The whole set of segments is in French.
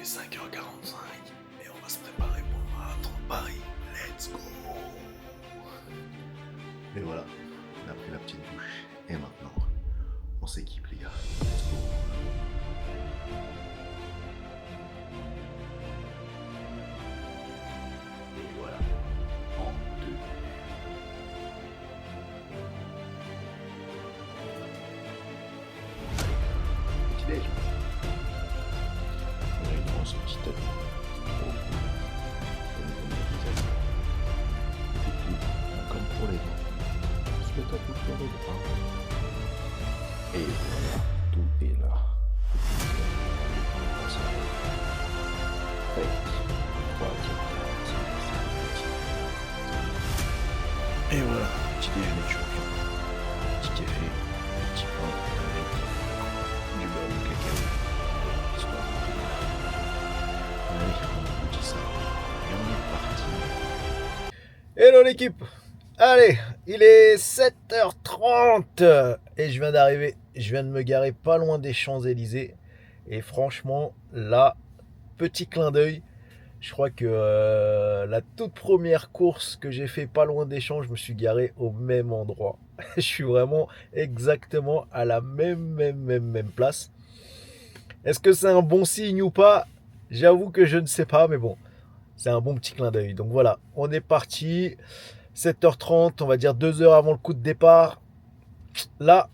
est 5h45 et on va se préparer pour le marathon de Paris. Let's go! Et voilà, on a pris la petite douche et maintenant on s'équipe les gars. Let's go! Et voilà, en deux. Petit déj. On a une grosse petite tête. Comme pour les dents. Je le tape sur les bras. Et voilà, tout est là. Et voilà, petit déjeuner de champion. Petit café, petit pain avec du beurre de cacao. Histoire de allez, on dit ça. Et on est parti. Hello l'équipe! Allez, il est 7h30 et je viens d'arriver, je viens de me garer pas loin des Champs-Élysées. Et franchement, là, petit clin d'œil, je crois que la toute première course que j'ai fait pas loin des Champs, je me suis garé au même endroit. Je suis vraiment exactement à la même place. Est-ce que c'est un bon signe ou pas? J'avoue que je ne sais pas, mais bon, c'est un bon petit clin d'œil. Donc voilà, on est parti. 7h30, on va dire 2 heures avant le coup de départ. Là,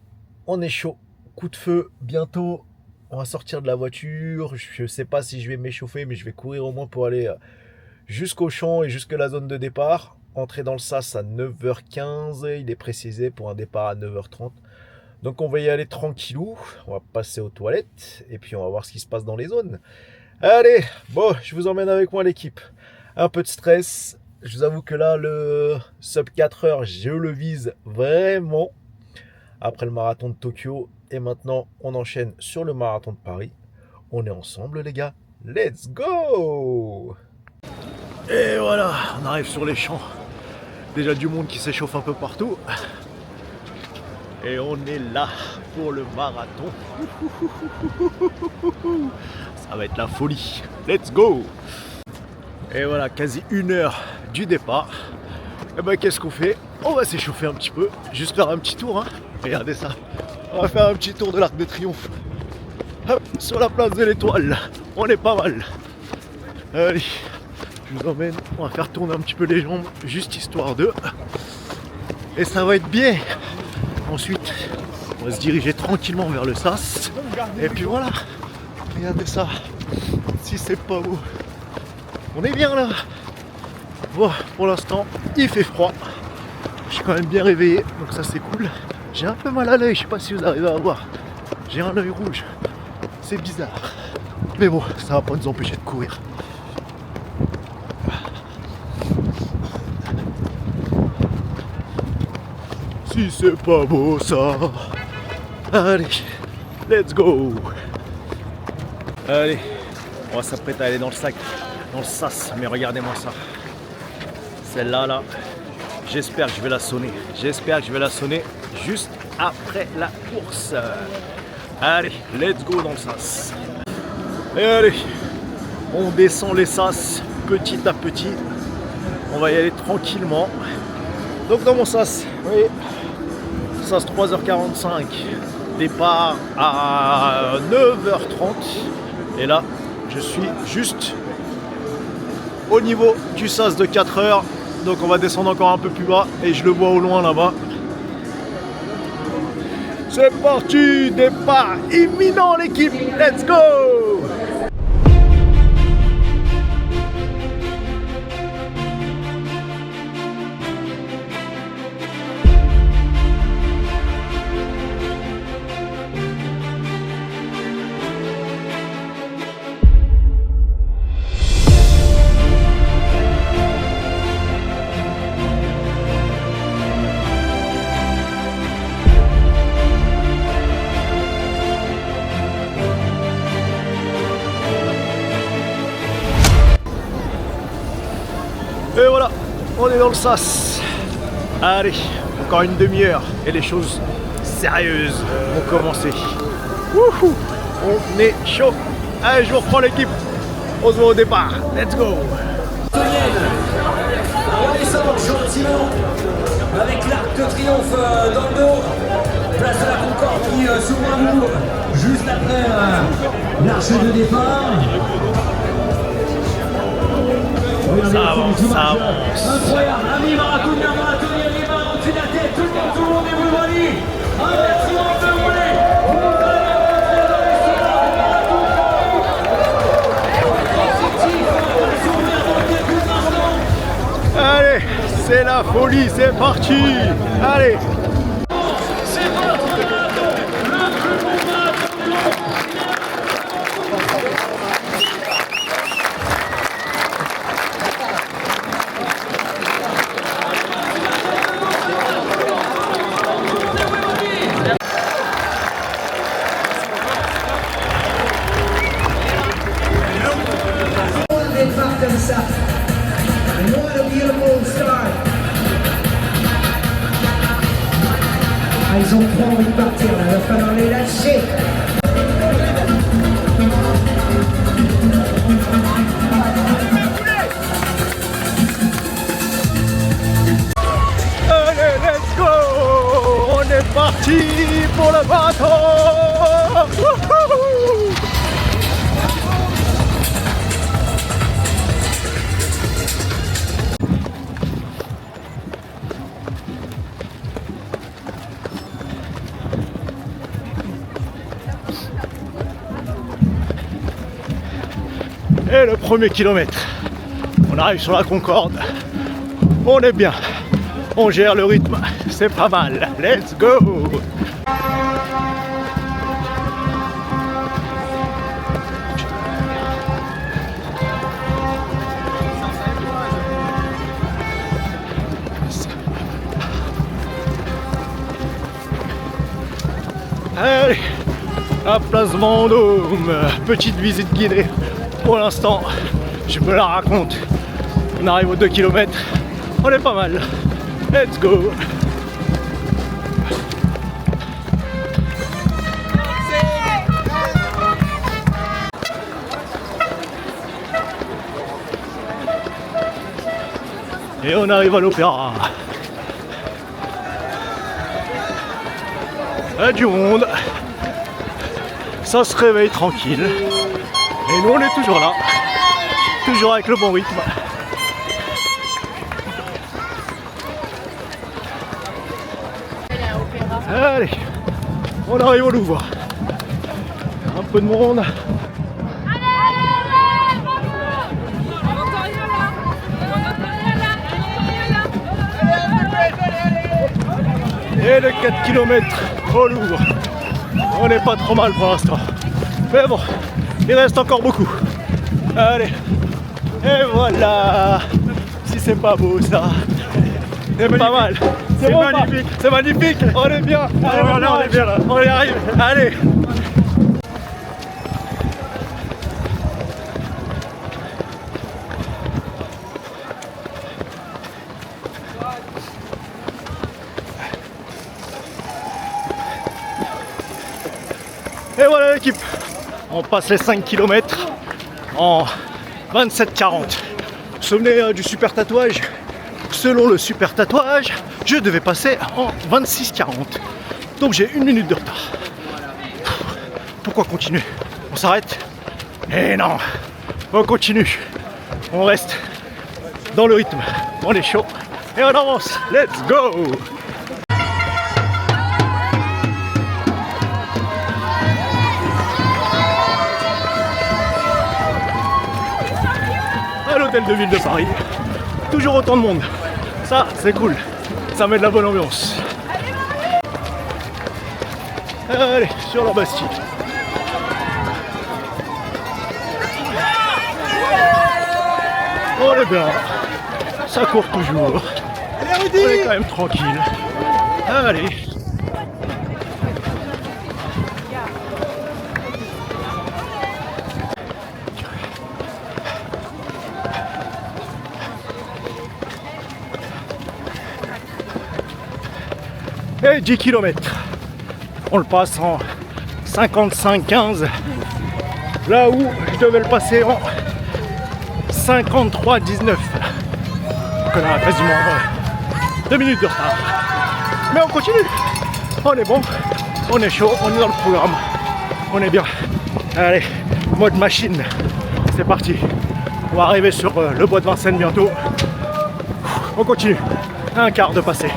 on est chaud. Coup de feu, bientôt. On va sortir de la voiture. Je ne sais pas si je vais m'échauffer, mais je vais courir au moins pour aller jusqu'au champ et jusque la zone de départ. Entrer dans le sas à 9h15. Il est précisé pour un départ à 9h30. Donc on va y aller tranquillou. On va passer aux toilettes et puis on va voir ce qui se passe dans les zones. Allez, bon, je vous emmène avec moi l'équipe. Un peu de stress. Je vous avoue que là, le sub 4 heures, je le vise vraiment. Après le marathon de Tokyo. Et maintenant, on enchaîne sur le marathon de Paris. On est ensemble, les gars. Let's go! Et voilà, on arrive sur les champs. Déjà du monde qui s'échauffe un peu partout. Et on est là pour le marathon. Ça va être la folie. Let's go! Et voilà, quasi 1 heure du départ. Et ben qu'est-ce qu'on fait? On va s'échauffer un petit peu, juste faire un petit tour, hein. Regardez ça. On va faire un petit tour de l'Arc de Triomphe. Hop, sur la place de l'Étoile. On est pas mal. Allez, je vous emmène. On va faire tourner un petit peu les jambes, juste histoire de. Et ça va être bien. Ensuite, on va se diriger tranquillement vers le sas. Et puis voilà. Regardez ça. Si c'est pas beau. On est bien là. Bon, pour l'instant, il fait froid. Je suis quand même bien réveillé, donc ça c'est cool. J'ai un peu mal à l'œil, je sais pas si vous arrivez à voir. J'ai un œil rouge. C'est bizarre. Mais bon, ça va pas nous empêcher de courir. Si c'est pas beau ça. Allez, let's go. Allez, on va s'apprêter à aller dans le sac. Dans le sas, mais regardez-moi ça. Celle-là, là, j'espère que je vais la sonner. J'espère que je vais la sonner juste après la course. Allez, let's go dans le sas. Et allez, on descend les sas petit à petit. On va y aller tranquillement. Donc dans mon sas, vous voyez, sas 3h45, départ à 9h30. Et là, je suis juste au niveau du sas de 4 heures. Donc on va descendre encore un peu plus bas et je le vois au loin là-bas. C'est parti, départ imminent l'équipe, let's go! Et voilà, on est dans le sas. Allez, encore une demi-heure et les choses sérieuses vont commencer. Wouhou, on est chaud. Allez, je vous reprends l'équipe. On se voit au départ. Let's go. On descend gentiment avec l'arc de triomphe dans le dos. Place de la Concorde qui s'ouvre à nous juste après l'arche de départ. Regardez, Ça avance. Incroyable, Ami Maracuja, Maracuja, les mains au-dessus de la tête, tout le monde est Boulevardie. Un maximum de volée. Vous allez rentrer dans les soirs de Maracuja. Allez, c'est la folie, c'est parti. Allez. C'est votre marathon, le plus beau marathon du monde. Comme ça. And what a beautiful start. Ah, ils ont trop envie de partir là, il va falloir les lâcher. Allez, let's go. On est parti pour le marathon. Wouhou. Et le premier kilomètre, on arrive sur la Concorde, on est bien, on gère le rythme, c'est pas mal, let's go. Allez, la place Vendôme, petite visite guidée. Pour l'instant, je me la raconte. On arrive aux 2 km. On est pas mal. Let's go. Et on arrive à l'opéra. Il y a du monde. Ça se réveille tranquille. Et nous on est toujours là, toujours avec le bon rythme. Allez, on arrive au Louvre. Un peu de monde. Et les 4 km au Louvre. On n'est pas trop mal pour l'instant. Mais bon. Il reste encore beaucoup. Allez. Et voilà. Si c'est pas beau ça. C'est pas mal. C'est bon, magnifique. C'est magnifique. On est bien. Allez, voilà, on est bien là. On y arrive. Allez. Et voilà l'équipe. On passe les 5 km en 27,40. Vous vous souvenez du super tatouage? Selon le super tatouage, je devais passer en 26,40. Donc j'ai 1 minute de retard. Pourquoi continuer? On s'arrête? Eh non, on continue. On reste dans le rythme. On est chaud. Et on avance. Let's go! L'hôtel de ville de Paris, toujours autant de monde, ça c'est cool, ça met de la bonne ambiance. Allez, sur la Bastille. On est bien, ça court toujours, on est quand même tranquille. Allez. Et 10 km. On le passe en 55-15. Là où je devais le passer en 53-19. Donc on a quasiment 2 minutes de retard. Mais on continue. On est bon, on est chaud, on est dans le programme. On est bien. Allez, mode machine. C'est parti. On va arriver sur le bois de Vincennes bientôt. On continue. Un quart de passé.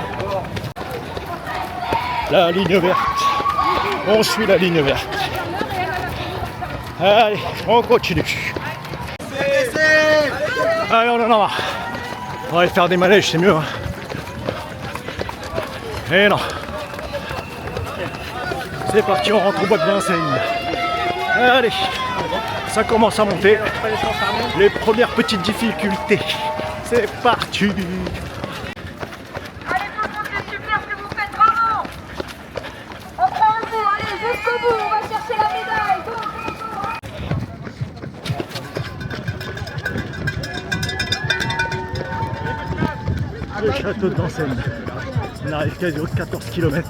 La ligne verte. On suit la ligne verte. Allez, on continue. Allez, on en a marre. On va aller faire des manèges, c'est mieux. Hein. Et non. C'est parti, on rentre au bois de Vincennes. Allez, ça commence à monter. Les premières petites difficultés. C'est parti. Allez, tout le monde, c'est super ce que vous faites, bravo. On prend un coup, allez, jusqu'au bout, on va chercher la médaille. Go, go, go. Le château de Vincennes. On arrive quasi aux 14 km.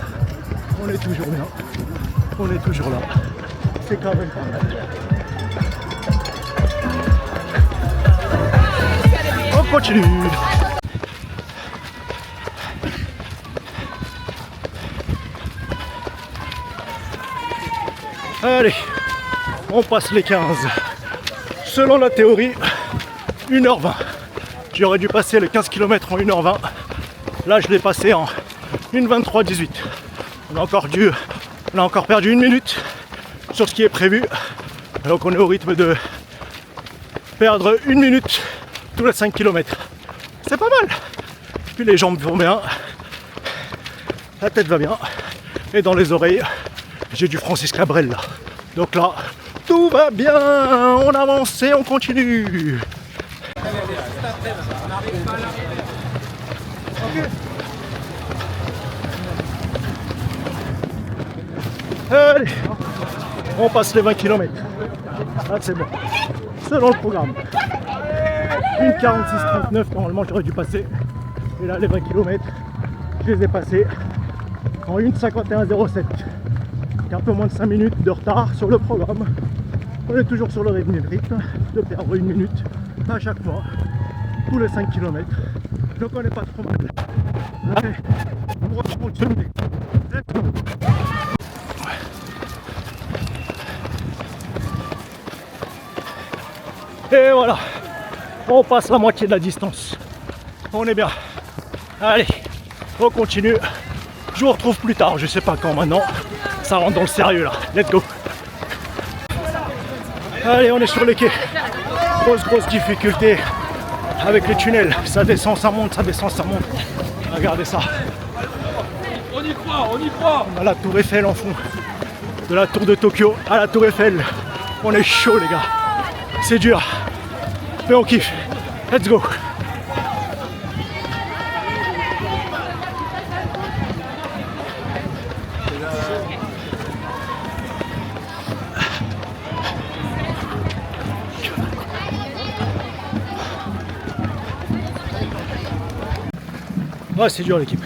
On est toujours bien. On est toujours là. C'est quand même pas mal. On continue. Allez, on passe les 15. Selon la théorie, 1h20. J'aurais dû passer les 15 km en 1h20. Là, je l'ai passé en 1h23-18. On a encore perdu 1 minute sur ce qui est prévu. Donc on est au rythme de perdre 1 minute tous les 5 km. C'est pas mal. Puis les jambes vont bien. La tête va bien. Et dans les oreilles, j'ai du Francis Cabrel là. Donc là, tout va bien. On avance et on continue. Allez, on passe les 20 km. Là c'est bon. Selon le programme. 1:46-39, normalement j'aurais dû passer. Et là les 20 km, je les ai passés en 1:51-07. Un peu moins de 5 minutes de retard sur le programme. On est toujours sur le rythme de perdre 1 minute à chaque fois, tous les 5 km. Donc on n'est pas trop mal. Allez, on reprend le sommet. Let's go. Et voilà, on passe la moitié de la distance. On est bien. Allez, on continue. Je vous retrouve plus tard, je sais pas quand maintenant. Ça rentre dans le sérieux là. Let's go. Allez, on est sur les quais. Grosse difficulté avec les tunnels. Ça descend, ça monte, ça descend, ça monte. Regardez ça. On y croit, on y croit. On a la tour Eiffel en fond. De la tour de Tokyo à la tour Eiffel. On est chaud les gars. C'est dur. Mais on kiffe. Let's go. Ouais, c'est dur l'équipe.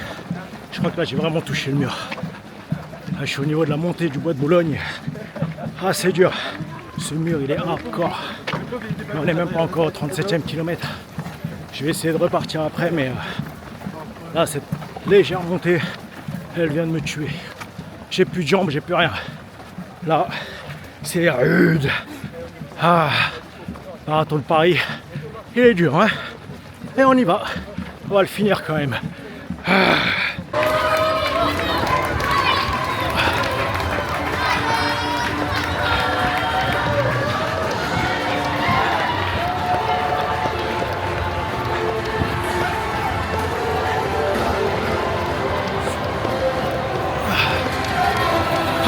Je crois que là j'ai vraiment touché le mur. Là, je suis au niveau de la montée du bois de Boulogne. Ah, c'est dur. Ce mur il est hardcore. On n'est même pas encore au 37e kilomètre. Je vais essayer de repartir après, mais là cette légère montée, elle vient de me tuer. J'ai plus de jambes, j'ai plus rien. Là, c'est rude. Ah, marathon de Paris, il est dur, hein. Et on y va. On va le finir quand même. Ah.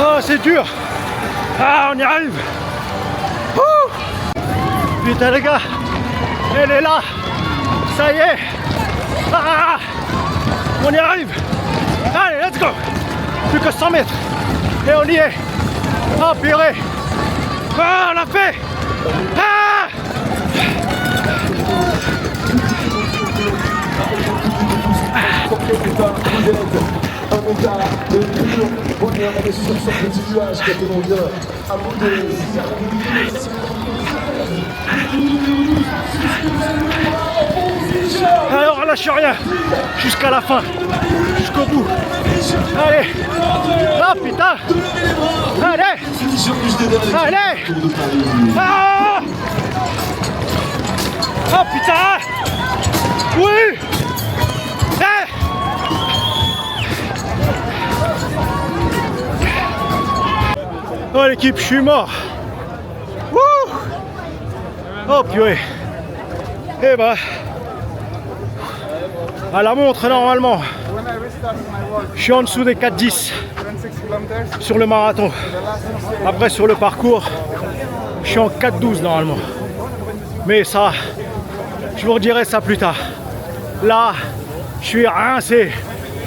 Ah, c'est dur. Ah, on y arrive. Ouh. Putain les gars, elle est là. Ça y est. Ah, on y arrive. Allez, let's go. Plus que 100 mètres. Et on y est. Ah, purée. Ah, on l'a fait. Ah. Monta de Pure. Bonheur, on est sur ce petit nuage qui a été mondial. À bout de. Alors, lâche rien jusqu'à la fin, jusqu'au bout. Allez. Ah putain. Allez. Allez. Ah. Oh putain. Oui. Eh. Oh l'équipe, je suis mort. Wouh. Oh purée. Eh bah, à la montre normalement, je suis en dessous des 4-10 sur le marathon. Après sur le parcours, je suis en 4-12 normalement. Mais ça, je vous redirai ça plus tard. Là, je suis rincé,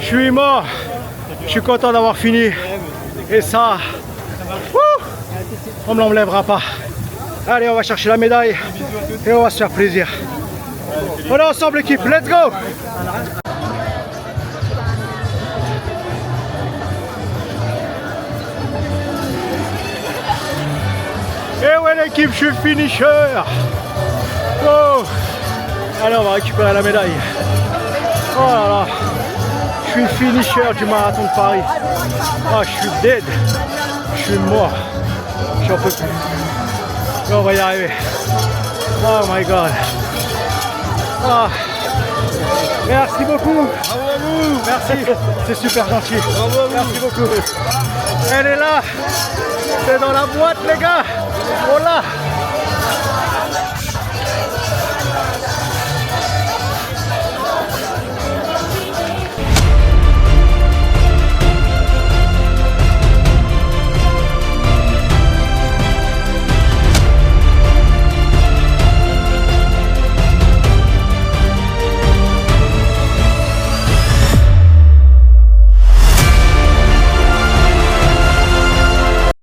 je suis mort, je suis content d'avoir fini. Et ça, on me l'enlèvera pas. Allez, on va chercher la médaille et on va se faire plaisir. On est ensemble l'équipe, let's go! Et ouais l'équipe, je suis finisher! Oh! Allez, on va récupérer la médaille. Oh là là! Je suis finisher du marathon de Paris. Oh, je suis dead. Je suis mort. J'en peux plus. Mais on va y arriver. Oh my god. Ah. Merci beaucoup. Bravo à vous. Merci. C'est super gentil. Bravo à vous. Merci beaucoup. Elle est là. C'est dans la boîte les gars. Oh là.